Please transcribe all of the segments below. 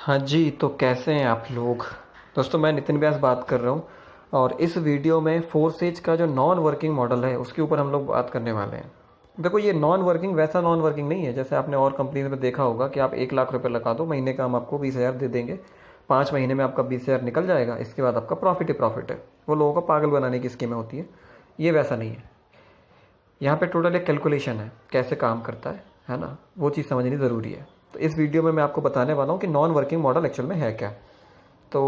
हाँ जी, तो कैसे हैं आप लोग? दोस्तों मैं नितिन व्यास बात कर रहा हूँ और इस वीडियो में फोरसेज का जो नॉन वर्किंग मॉडल है उसके ऊपर हम लोग बात करने वाले हैं। देखो ये नॉन वर्किंग वैसा नॉन वर्किंग नहीं है जैसे आपने और कंपनीज में देखा होगा कि आप 1 लाख रुपए लगा दो, महीने का हम आपको 20 हज़ार दे देंगे, 5 महीने में आपका 20 हज़ार निकल जाएगा, इसके बाद आपका प्रॉफिट ही प्रॉफिट है। वो लोगों को पागल बनाने की स्कीमें होती है, ये वैसा नहीं है। यहाँ पे टोटल एक कैलकुलेशन है कैसे काम करता है ना, वो चीज़ समझनी ज़रूरी है। तो इस वीडियो में मैं आपको बताने वाला हूँ कि नॉन वर्किंग मॉडल एक्चुअल में है क्या। तो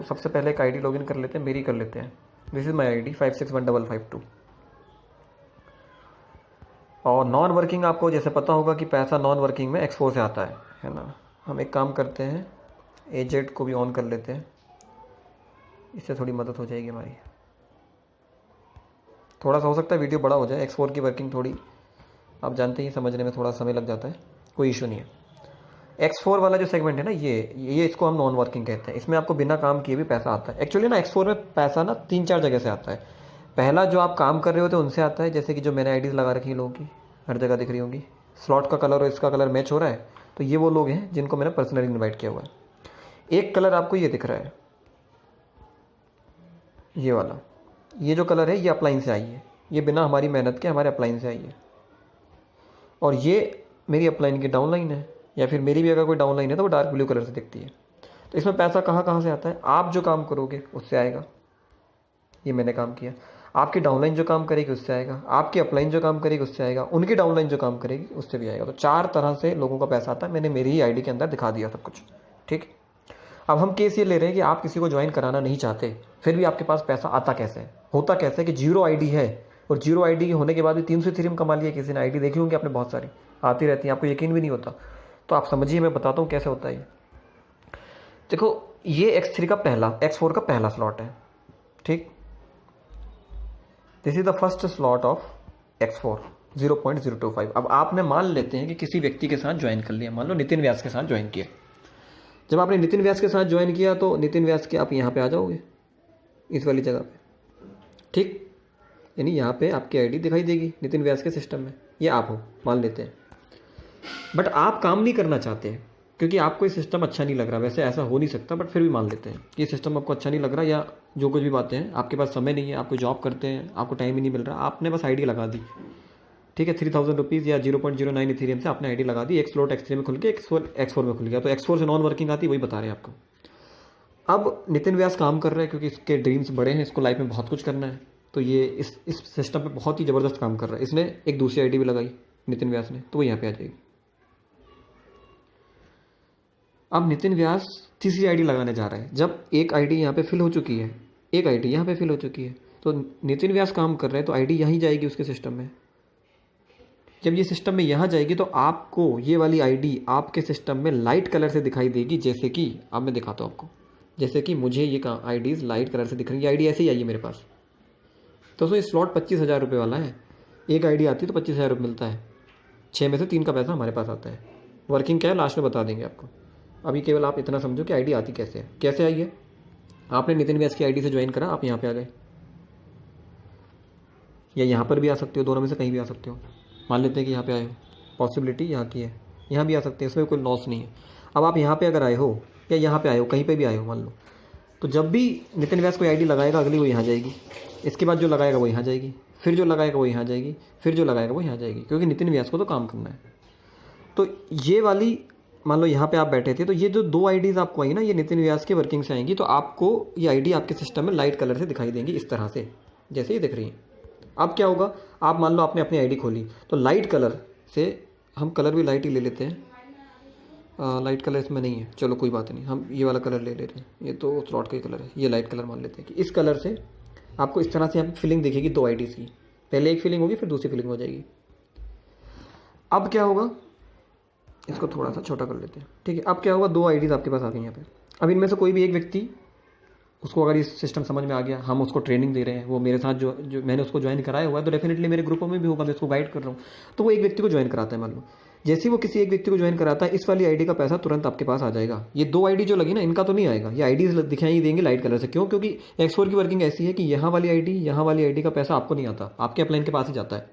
सबसे पहले एक आईडी लॉगिन कर लेते हैं, मेरी कर लेते हैं। This is my ID 561552। और नॉन वर्किंग आपको जैसे पता होगा कि पैसा नॉन वर्किंग में एक्सपो से आता है ना। हम एक काम करते हैं, एजेड को भी ऑन कर लेते हैं, इससे थोड़ी मदद हो जाएगी हमारी। थोड़ा सा हो सकता है वीडियो बड़ा हो जाए, एक्सपोर की वर्किंग थोड़ी आप जानते ही, समझने में थोड़ा समय लग जाता है, कोई इशू नहीं है। X4 वाला जो सेगमेंट है ना, ये इसको हम नॉन वर्किंग कहते हैं। इसमें आपको बिना काम किए भी पैसा आता है। एक्चुअली ना X4 में पैसा ना 3-4 जगह से आता है। पहला जो आप काम कर रहे होते हैं उनसे आता है, जैसे कि जो मैंने आईडीज़ लगा रखी है लोगों की, हर जगह दिख रही होंगी, स्लॉट का कलर और इसका कलर मैच हो रहा है, तो ये वो लोग हैं जिनको मैंने पर्सनली इन्वाइट किया हुआ है। एक कलर आपको ये दिख रहा है, ये वाला, ये जो कलर है ये अपलाइन से आई है, ये बिना हमारी मेहनत के हमारे अपलाइन से आई है। और ये मेरी अपलाइन की डाउनलाइन है, या फिर मेरी भी अगर कोई डाउनलाइन है तो वो डार्क ब्लू कलर से दिखती है। तो इसमें पैसा कहाँ कहाँ से आता है? आप जो काम करोगे उससे आएगा, ये मैंने काम किया। आपकी डाउनलाइन जो काम करेगी उससे आएगा, आपकी अपलाइन जो काम करेगी उससे आएगा, उनकी डाउनलाइन जो काम करेगी उससे भी आएगा। तो 4 तरह से लोगों का पैसा आता है। मैंने मेरी ही आईडी के अंदर दिखा दिया सब कुछ, ठीक। अब हम केस ये ले रहे हैं कि आप किसी को ज्वाइन कराना नहीं चाहते, फिर भी आपके पास पैसा आता कैसे है? होता कैसे है कि जीरो आईडी है और जीरो आईडी होने के बाद भी 300 इथेरियम कमा लिया किसी ने। आईडी देखी होंगी आपने, बहुत सारी आती रहती हैं, आपको यकीन भी नहीं होता। तो आप समझिए, मैं बताता हूँ कैसे होता है ये। देखो ये X3 का पहला, X4 का पहला स्लॉट है, ठीक। This is the first slot of X4 0.025। अब आपने मान लेते हैं कि किसी व्यक्ति के साथ ज्वाइन कर लिया, मान लो नितिन व्यास के साथ ज्वाइन किया। जब आपने नितिन व्यास के साथ ज्वाइन किया तो नितिन व्यास के आप यहाँ पे आ जाओगे, इस वाली जगह पे, ठीक। यानी यहाँ पे आपकी आईडी दिखाई देगी नितिन व्यास के सिस्टम में, ये आप हो, मान लेते हैं। बट आप काम नहीं करना चाहते हैं क्योंकि आपको ये सिस्टम अच्छा नहीं लग रहा। वैसे ऐसा हो नहीं सकता, बट फिर भी मान लेते हैं कि ये सिस्टम आपको अच्छा नहीं लग रहा, या जो कुछ भी बातें हैं, आपके पास समय नहीं है, आपको जॉब करते हैं, आपको टाइम ही नहीं मिल रहा, आपने बस आईडी लगा दी, ठीक है। 3000 रुपीज़ या 0.09 इथेरियम से आपने आईडी लगा दी। एक स्लॉट X3 में खुल के X4 में खुल गया, तो X4 से नॉन वर्किंग आती, वही बता रहे हैं आपको। अब नितिन व्यास काम कर रहा है क्योंकि इसके ड्रीम्स बड़े हैं, इसको लाइफ में बहुत कुछ करना है, तो ये इस सिस्टम पे बहुत ही ज़बरदस्त काम कर रहा है। इसने एक दूसरी आईडी भी लगाई नितिन व्यास ने, तो वो यहाँ पे आ जाएगी। अब नितिन व्यास तीसरी आईडी लगाने जा रहा है। जब एक आईडी यहाँ पे फिल हो चुकी है, एक आईडी यहाँ पे फिल हो चुकी है, तो नितिन व्यास काम कर रहे हैं, तो आईडी यहीं जाएगी उसके सिस्टम में। जब ये सिस्टम में यहाँ जाएगी तो आपको ये वाली आईडी आपके सिस्टम में लाइट कलर से दिखाई देगी। जैसे कि अब मैं दिखाता हूँ आपको, जैसे कि मुझे ये आईडीज़ लाइट कलर से दिख रही है। आईडी ऐसे ही आई है मेरे पास। तो ये स्लॉट 25,000 रुपये वाला है। एक आईडी आती है तो 25,000 रुपये मिलता है, 6 में से 3 का पैसा हमारे पास आता है। वर्किंग क्या है लास्ट में बता देंगे आपको, अभी केवल आप इतना समझो कि आईडी आती कैसे है। कैसे आई है? आपने नितिन व्यास की आईडी से ज्वाइन करा, आप यहाँ पे आ गए, या यहाँ पर भी आ सकते हो, दोनों में से कहीं भी आ सकते हो। मान लेते हैं कि यहाँ पे आए हो, पॉसिबिलिटी यहाँ की है, यहाँ भी आ सकते हैं, इसमें कोई लॉस नहीं है। अब आप यहाँ पे अगर आए हो या यहाँ पे आए हो, कहीं पे भी आए हो मान लो, तो जब भी नितिन व्यास कोई आईडी लगाएगा अगली वो यहाँ जाएगी, इसके बाद जो लगाएगा वो यहाँ जाएगी, फिर जो लगाएगा वो यहाँ जाएगी, फिर जो लगाएगा वो यहाँ जाएगी, क्योंकि नितिन व्यास को तो काम करना है। तो ये वाली मान लो यहाँ पे आप बैठे थे, तो ये जो 2 आईडीज़ आपको आई ना, ये नितिन व्यास की वर्किंग से आएंगी, तो आपको ये आईडी आपके सिस्टम में लाइट कलर से दिखाई देंगी, इस तरह से जैसे ये दिख रही है। अब क्या होगा, आप मान लो आपने अपनी आईडी खोली, तो लाइट कलर से, हम कलर भी लाइट ही ले लेते हैं, लाइट कलर इसमें नहीं है, चलो कोई बात नहीं, हम ये वाला कलर ले रहे हैं, ये तो स्लॉट का ही कलर है, ये लाइट कलर मान लेते हैं कि इस कलर से आपको इस तरह से यहाँ फिलिंग दिखेगी 2 आईडीज़ की। पहले एक फिलिंग होगी, फिर दूसरी फिलिंग हो जाएगी। अब क्या होगा, इसको थोड़ा सा छोटा कर लेते हैं, ठीक है। अब क्या होगा, 2 आईडीज़ आपके पास आ गई यहाँ पे। अब इनमें से कोई भी एक व्यक्ति, उसको अगर ये सिस्टम समझ में आ गया, हम उसको ट्रेनिंग दे रहे हैं, वो मेरे साथ जो मैंने उसको ज्वाइन कराया हुआ है, तो डेफिनेटली मेरे ग्रुपों में भी होगा, मैं उसको गाइड कर रहा हूँ, तो वो एक व्यक्ति को ज्वाइन कराता है। मान लो जैसे ही वो किसी एक व्यक्ति को ज्वाइन कराता है, इस वाली आईडी का पैसा तुरंत आपके पास आ जाएगा। ये 2 आईडी जो लगी ना, इनका तो नहीं आएगा, ये आईडीज दिखाई देंगे लाइट कलर से। क्यों? क्योंकि X4 की वर्किंग ऐसी है कि यहाँ वाली आईडी का पैसा आपको नहीं आता, आपके अपलाइन के पास ही जाता है,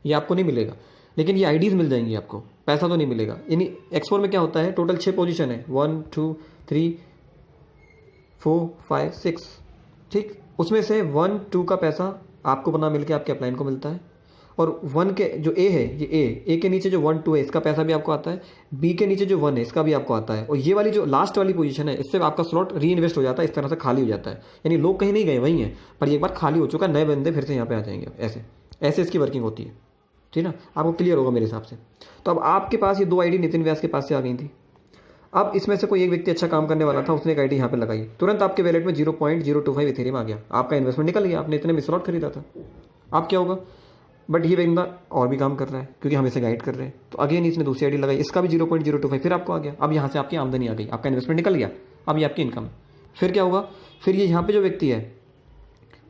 ये आपको नहीं मिलेगा, लेकिन ये आईडीज़ मिल जाएंगी आपको। पैसा तो नहीं मिलेगा। यानी X4 में क्या होता है, टोटल 6 पोजीशन है, 1 2 3 4 5 6, ठीक। उसमें से 1 2 का पैसा आपको बना मिल के आपके अपलाइन को मिलता है, और 1 के जो ए है, ये ए के नीचे जो 1 2 है इसका पैसा भी आपको आता है, बी के नीचे जो 1 है इसका भी आपको आता है, और ये वाली जो लास्ट वाली पोजीशन है इससे आपका स्लॉट री इन्वेस्ट हो जाता है, इस तरह से खाली हो जाता है। यानी लोग कहीं नहीं गए, वहीं हैं, पर एक बार खाली हो चुका, नए बंदे फिर से यहाँ पे आ जाएंगे। ऐसे ऐसे इसकी वर्किंग होती है, ठीक ना, आपको क्लियर होगा मेरे हिसाब से। तो अब आपके पास ये 2 आईडी नितिन व्यास के पास से आ गई थी। अब इसमें से कोई एक व्यक्ति अच्छा काम करने वाला था, उसने एक आईडी यहाँ पे लगाई, तुरंत आपके वैलेट में 0.025 इथेरियम आ गया, आपका इन्वेस्टमेंट निकल गया, आपने इतने में स्लॉट खरीदा था। अब क्या होगा, बट ये बंदा और भी काम कर रहा है क्योंकि हम इसे गाइड कर रहे हैं, तो अगेन इसने दूसरी आईडी लगाई, इसका भी 0.025 फिर आपको आ गया। अब यहाँ से आपकी आमदनी आ गई, आपका इन्वेस्टमेंट निकल गया, अब ये आपकी इनकम है। फिर क्या होगा, फिर ये यहाँ पे जो व्यक्ति है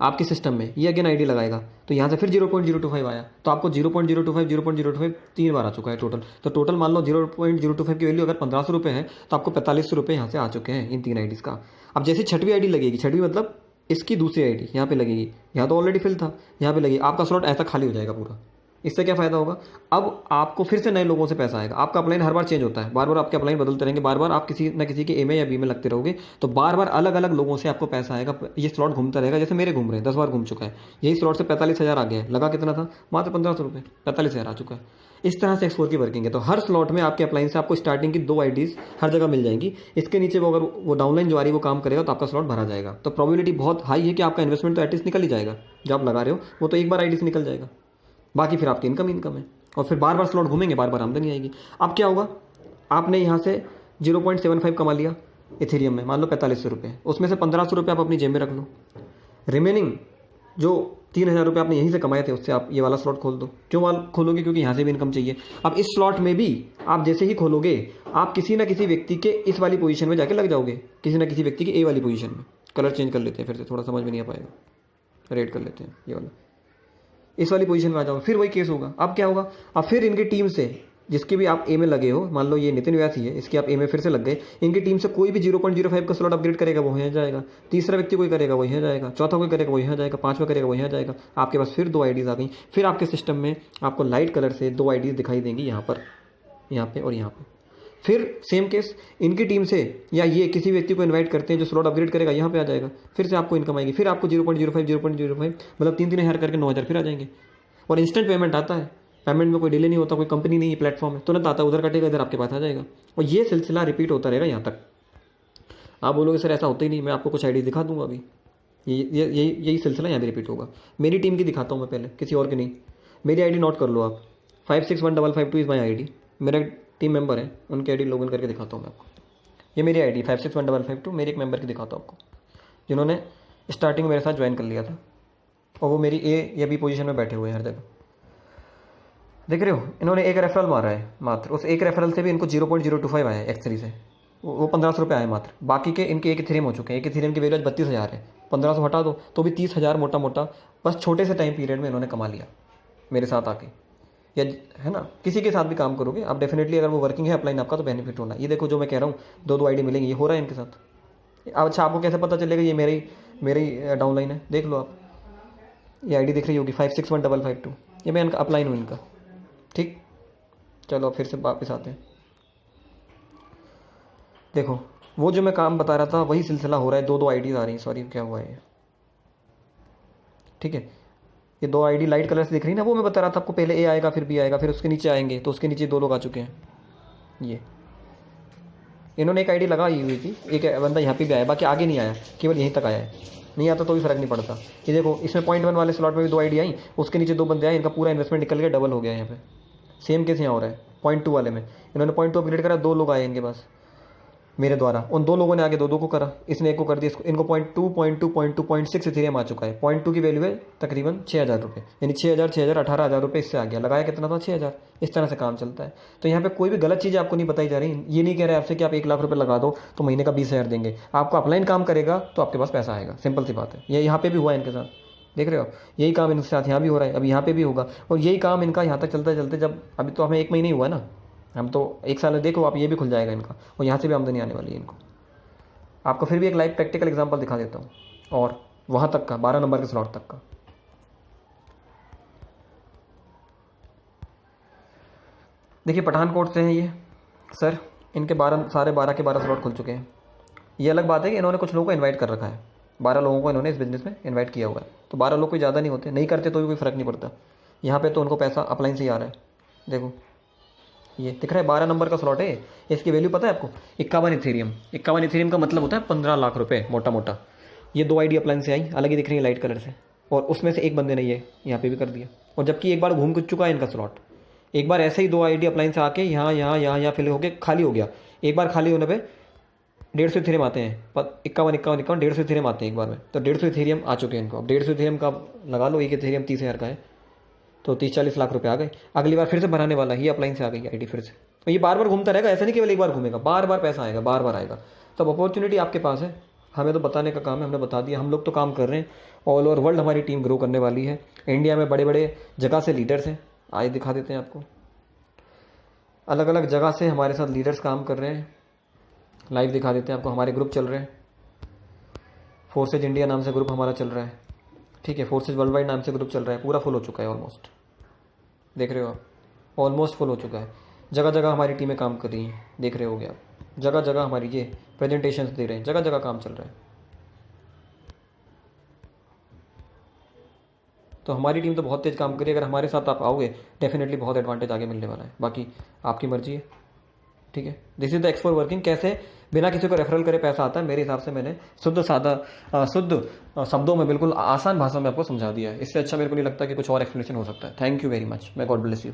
आपके सिस्टम में, ये अगेन आईडी लगाएगा, तो यहाँ से फिर 0.025 आया, तो आपको 0.025 3 बार आ चुका है टोटल। तो टोटल मान लो 0.025 की वैल्यू अगर 1500 रुपये है, तो आपको 4500 रुपये यहाँ से आ चुके हैं इन 3 आईडीज़ का। अब जैसे छठवीं आईडी लगेगी, छठवीं मतलब इसकी दूसरी आईडी यहाँ पे लगेगी, यहाँ तो ऑलरेडी फिल था, यहाँ पे लगेगी, आपका स्लॉट ऐसा खाली हो जाएगा पूरा। इससे क्या फ़ायदा होगा, अब आपको फिर से नए लोगों से पैसा आएगा। आपका अपलाइन हर बार चेंज होता है, बार बार आपके अपलाइन बदलते रहेंगे, बार बार आप किसी न किसी के ए में या बी में लगते रहोगे, तो बार बार अलग अलग लोगों से आपको पैसा आएगा। ये स्लॉट घूमता रहेगा, जैसे मेरे घूम रहे हैं, 10 बार घूम चुका है। यही स्लॉट से 45,000 आ गया है, लगा कितना था, मात्र 1500 रुपये, 45,000 आ चुका है। इस तरह से X4 की वर्किंग है। तो हर स्लॉट में आपके अपलाइन से आपको स्टार्टिंग की 2 आईडीज़ हर जगह मिल जाएंगी। इसके नीचे वो अगर वो डाउनलाइन जो आ रही है वो काम करेगा, तो आपका स्लॉट भरा जाएगा। तो प्रोबेबिलिटी बहुत हाई है कि आपका इन्वेस्टमेंट तो एटलीस्ट निकल ही जाएगा, जो आप लगा रहे हो वो तो एक बार आईडी से निकल जाएगा, बाकी फिर आपकी इनकम है, और फिर बार बार स्लॉट घूमेंगे, बार बार आमदनी आएगी। अब क्या होगा, आपने यहाँ से 0.75 कमा लिया इथेरियम में, मान लो 4500 रुपये, उसमें से 1500 रुपये आप अपनी जेब में रख लो, रिमेनिंग जो 3000 रुपये आपने यहीं से कमाए थे उससे आप ये वाला स्लॉट खोल दो। क्यों वाला खोलोगे, क्योंकि यहाँ से भी इनकम चाहिए। अब इस स्लॉट में भी आप जैसे ही खोलोगे, आप किसी ना किसी व्यक्ति के इस वाली पोजीशन में जाके लग जाओगे, किसी ना किसी व्यक्ति की ए वाली पोजीशन में। कलर चेंज कर लेते हैं फिर से, थोड़ा समझ में नहीं आ पाएगा, रेड कर लेते हैं, ये वाला, इस वाली पोजीशन में आ जाओगे, फिर वही केस होगा। अब क्या होगा, अब फिर इनकी टीम से जिसके भी आप ए में लगे हो, मान लो ये नितिन व्यास ही है, इसके आप ए में फिर से लग गए, इनकी टीम से कोई भी 0.05 का स्लॉट अपग्रेड करेगा वो यहाँ जाएगा, तीसरा व्यक्ति कोई करेगा वो यहाँ जाएगा, चौथा कोई करेगा वो यहाँ जाएगा, पांचवा करेगा वो यहाँ जाएगा। आपके पास फिर 2 आईडीज़ आ गई। फिर आपके सिस्टम में आपको लाइट कलर से 2 आईडीज़ दिखाई देंगी, यहाँ पर, यहाँ पे और यहाँ पे। फिर सेम केस, इनकी टीम से या ये किसी व्यक्ति को इन्वाइट करते हैं जो स्लॉट अपग्रेड करेगा, यहाँ पे आ जाएगा, फिर से आपको इनकम आएगी। फिर आपको 0.05 मतलब 3 हज़ार करके 9,000 फिर आ जाएंगे। और इंस्टेंट पेमेंट आता है, पेमेंट में कोई डिले नहीं होता, कोई कंपनी नहीं है, प्लेटफॉर्म है, तुरंत आता है, उधर कटेगा, इधर आपके पास आ जाएगा। और ये सिलसिला रिपीट होता रहेगा यहाँ तक। आप बोलोगे सर ऐसा होता ही नहीं, मैं आपको कुछ आईडी दिखा दूंगा अभी, यही सिलसिला यहाँ भी रिपीट होगा। मेरी टीम की दिखाता हूँ मैं पहले, किसी और की नहीं। मेरी आईडी नोट कर लो आप, 561552 इज़ माई आईडी, मेरा टीम मेंबर है, उनकी आईडी लॉगिन करके दिखाता हूँ मैं आपको। ये मेरी आईडी 561552 मेरे एक मेंबर की दिखाता हूँ आपको, जिन्होंने स्टार्टिंग मेरे साथ ज्वाइन कर लिया था, और वो मेरी ए या बी पोजीशन में बैठे हुए हैं हर जगह। देख रहे हो, इन्होंने एक रेफरल मारा है मात्र, उस एक रेफरल से भी इनको 0.025 आया है X3 से, वो 1500 रुपये आए मात्र। बाकी के इनके एक इथेरियम हो चुके हैं, एक इथेरियम की वैल्यू आज 32,000 है, 1500 हटा दो तो भी 30,000 मोटा मोटा बस छोटे से टाइम पीरियड में इन्होंने कमा लिया मेरे साथ आके। या है ना, किसी के साथ भी काम करोगे आप डेफिनेटली, अगर वो वर्किंग है अपलाइन आपका, तो बेनिफिट होना। ये देखो जो मैं कह रहा हूँ, 2 आईडी मिलेंगी, ये हो रहा है इनके साथ। अच्छा, आपको कैसे पता चलेगा ये मेरी डाउनलाइन है, देख लो आप, ये आईडी दिख रही होगी 561552, ये मैं इनका अपलाइन हूँ इनका, ठीक। चलो फिर से वापस आते हैं। देखो वो जो मैं काम बता रहा था वही सिलसिला हो रहा है, 2 आईडीज़ आ रही हैं, सॉरी क्या हुआ है, ठीक है। ये 2 आईडी लाइट कलर से दिख रही ना, वो मैं बता रहा था आपको, पहले ए आएगा फिर बी आएगा, फिर उसके नीचे आएंगे, तो उसके नीचे 2 लोग आ चुके हैं। ये इन्होंने एक आईडी लगाई हुई थी, एक बंदा यहाँ पे भी आया, बाकी आगे नहीं आया, केवल यहीं तक आया है, नहीं आता तो भी फर्क नहीं पड़ता। ये देखो इसमें 0.1 वाले स्लॉट में भी 2 आईडी आई, उसके नीचे 2 बंदे आए, इनका पूरा इन्वेस्टमेंट निकल गया, डबल हो गया यहाँ पे। सेम केस यहाँ हो रहा है 0.2 वाले में, इन्होंने 0.2 अपग्रेड करा, 2 लोग आए इनके पास मेरे द्वारा, उन 2 लोगों ने आगे 2 को करा, इसने 1 को कर दिया, इनको 0.2 0.6 इथेरियम आ चुका है। 0.2 की वैल्यू है तकरीबन 6,000 रुपये, यानी 6,000 18,000 रुपये इससे आ गया, लगाया कितना था 6,000। इस तरह से काम चलता है। तो यहाँ पे कोई भी गलत चीज़ आपको नहीं बताई जा रही, ये नहीं कह रहे आपसे कि आप 1 लाख रुपये लगा दो तो महीने का 20,000 देंगे, आपको अपलाइन काम करेगा तो आपके पास पैसा आएगा, सिंपल सी बात है। ये यहाँ पे भी हुआ है इनके साथ, देख रहे हो, यही काम इनके साथ यहाँ भी हो रहा है, अब यहाँ पे भी होगा, और यही काम इनका यहाँ तक चलते चलते, जब अभी तो हमें 1 महीने ही हुआ ना, हम तो 1 साल में देखो आप, ये भी खुल जाएगा इनका, और यहाँ से भी आमदनी आने वाली है इनको। आपको फिर भी एक लाइव प्रैक्टिकल एग्जांपल दिखा देता हूँ, और वहाँ तक का 12 नंबर के स्लॉट तक का। देखिए पठानकोट से हैं ये सर, इनके 12 सारे 12 के 12 स्लॉट खुल चुके हैं। ये अलग बात है कि इन्होंने कुछ लोगों को इनवाइट कर रखा है, 12 लोगों को इन्होंने इस बिज़नेस में इनवाइट किया हुआ है। तो 12 लोग कोई ज़्यादा नहीं होते, नहीं करते तो भी कोई फ़र्क नहीं पड़ता। यहाँ पे तो उनको पैसा अपलाइन से ही आ रहा है। देखो ये दिख रहा है 12 नंबर का स्लॉट है, इसकी वैल्यू पता है आपको 51 इथेरियम। 51 इथेरियम का मतलब होता है 15 लाख रुपये मोटा मोटा। ये 2 आईडी अपलाइन से आई, अलग ही दिख रही है लाइट कलर से, और उसमें से एक बंदे ने ये यहाँ पे भी कर दिया। और जबकि एक बार घूम चुका है इनका स्लॉट, एक बार ऐसे ही 2 आईडी अपलाइन से आके यहाँ फिल होके खाली हो गया। एक बार खाली होने पे 150 इथेरियम आते हैं, 51 150 इथेरियम आते हैं एक बार में। तो 150 इथेरियम आ चुके हैं इनको। अब 150 इथेरियम का लगा लो, एक इथेरियम 30,000 का है, तो 30-40 लाख रुपए आ गए। अगली बार फिर से बनाने वाला, ये अपलाइन से आ गई आईडी फिर से। तो ये बार बार घूमता रहेगा, ऐसा नहीं केवल एक बार घूमेगा, बार बार पैसा आएगा, बार बार आएगा। तो अपॉर्चुनिटी आपके पास है, हमें तो बताने का काम है, हमने बता दिया। हम लोग तो काम कर रहे हैं, ऑल ओवर वर्ल्ड हमारी टीम ग्रो करने वाली है। इंडिया में बड़े बड़े जगह से लीडर्स हैं, आए दिखा देते हैं आपको। अलग अलग जगह से हमारे साथ लीडर्स काम कर रहे हैं, लाइव दिखा देते हैं आपको। हमारे ग्रुप चल रहे हैं, फोर्सेज इंडिया नाम से ग्रुप हमारा चल रहा है, ठीक है। फोर्सेज वर्ल्ड वाइड नाम से ग्रुप चल रहा है, पूरा फुल हो चुका है ऑलमोस्ट, देख रहे हो आप, ऑलमोस्ट फुल हो चुका है। जगह जगह हमारी टीमें काम कर रही हैं, देख रहे होगे आप, जगह जगह हमारी ये प्रेजेंटेशंस दे रहे हैं, जगह जगह काम चल रहा है। तो हमारी टीम तो बहुत तेज़ काम करी, अगर हमारे साथ आप आओगे डेफिनेटली बहुत एडवांटेज आगे मिलने वाला है। बाकी आपकी मर्जी है, ठीक है। दिस इज द एक्स4 वर्किंग। कैसे बिना किसी को रेफरल करे पैसा आता है, मेरे हिसाब से मैंने शुद्ध सादा शुद्ध शब्दों में बिल्कुल आसान भाषा में आपको समझा दिया है। इससे अच्छा मेरे को नहीं लगता कि कुछ और एक्सप्लेनेशन हो सकता है। थैंक यू वेरी मच, मैं गॉड ब्लेस यू।